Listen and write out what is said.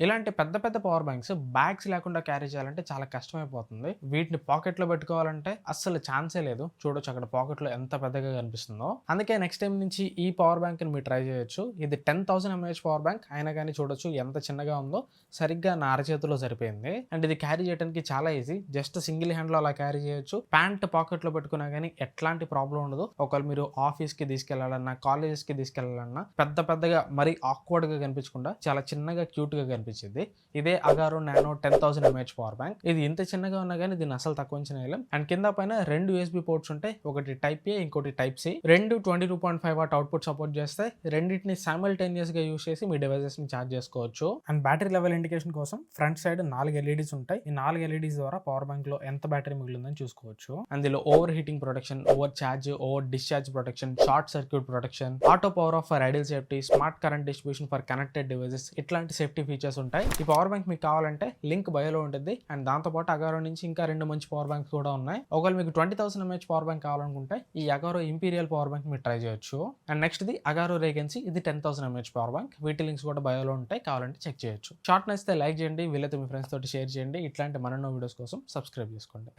ఇలాంటి పెద్ద పెద్ద పవర్ బ్యాంక్స్ బ్యాగ్స్ లేకుండా క్యారీ చేయాలంటే చాలా కష్టమైపోతుంది. వీటిని పాకెట్‌లో పెట్టుకోవాలంటే అస్సలు ఛాన్సే లేదు. చూడొచ్చు అక్కడ పాకెట్‌లో ఎంత పెద్దగా కనిపిస్తుందో. అందుకే నెక్స్ట్ టైమ్ నుంచి ఈ పవర్ బ్యాంక్‌ని మీరు ట్రై చేయొచ్చు. ఇది 10,000 ఎంఏహెచ్ పవర్ బ్యాంక్ అయినా గానీ చూడొచ్చు ఎంత చిన్నగా ఉందో. సరిగ్గా నా అరచేతిలో సరిపోయింది. అండ్ ఇది క్యారీ చేయడానికి చాలా ఈజీ. జస్ట్ సింగిల్ హ్యాండ్‌లో అలా క్యారీ చేయొచ్చు. ప్యాంట్ పాకెట్‌లో పెట్టుకున్నా గానీ ఎట్లాంటి ప్రాబ్లమ్ ఉండదు. ఒకవేళ మీరు ఆఫీస్‌కి తీసుకెళ్లాలన్నా, కాలేజెస్‌కి తీసుకెళ్లాలన్నా పెద్దగా మరీ ఆక్వర్డ్‌గా కనిపించకుండా చాలా చిన్నగా క్యూట్‌గా కనిపించిద్ది. ఇదే Agaro nano 10,000 mAh power bank. ఇది ఇంత చిన్నగా ఉన్నా గానీ దీన్ని అసలు తక్కువ అంచనా వేయలేం. అండ్ కింద పైన 2 యూఎస్బీ పోర్ట్స్ ఉంటాయి. ఒకటి టైప్ ఏ, ఇంకోటి టైప్ సి. రెండు 22.5 వాట్ అవుట్‌పుట్ సపోర్ట్ చేస్తాయి. రెండిటిని సైమల్టేనియస్‌గా యూజ్ చేసి మీ డివైసెస్‌ని ఛార్జ్ చేసుకోవచ్చు. అండ్ బ్యాటరీ లెవెల్ ఇండికేషన్ కోసం ఫ్రంట్ సైడ్ 4 ఎల్ఈడీస్ ఉంటాయి. ఈ 4 ఎల్ఈడీస్ ద్వారా పవర్ బ్యాంక్‌లో ఎంత బ్యాటరీ మిగిలిందని చూసుకోవచ్చు. అందులో over heating protection, over charge, over discharge protection, short circuit protection, auto power of for ideal safety, smart current distribution for connected devices ఇట్లాంటి safety features ఉంటాయి. ఈ పవర్ బ్యాంక్ మీకు కావాలంటే లింక్ బయోలో ఉంటుంది. అండ్ దాంతోపాటు అగారో నుంచి ఇంకా 2 మంచి పవర్ బ్యాంక్స్ కూడా ఉన్నాయి. ఒకవేళ మీకు 20,000 ఎంఏహెచ్ పవర్ బ్యాంక్ కావాలనుకుంటే ఈ అగారో ఇంపీరియల్ పవర్ బ్యాంక్ మీరు ట్రై చేయొచ్చు. And next the Agaro Regency. ఇది 10,000 ఎంఏహెచ్ పవర్ బ్యాంక్. వీటి లింక్స్ కూడా బయోలో ఉంటాయి. కావాలంటే చెక్ చేయొచ్చు. షార్ట్ నచ్చితే లైక్ చేయండి. వీలైతే మీ ఫ్రెండ్స్ తోటి షేర్ చేయండి. ఇట్లాంటి మరెన్నో వీడియోస్ కోసం సబ్స్క్రైబ్ చేసుకోండి.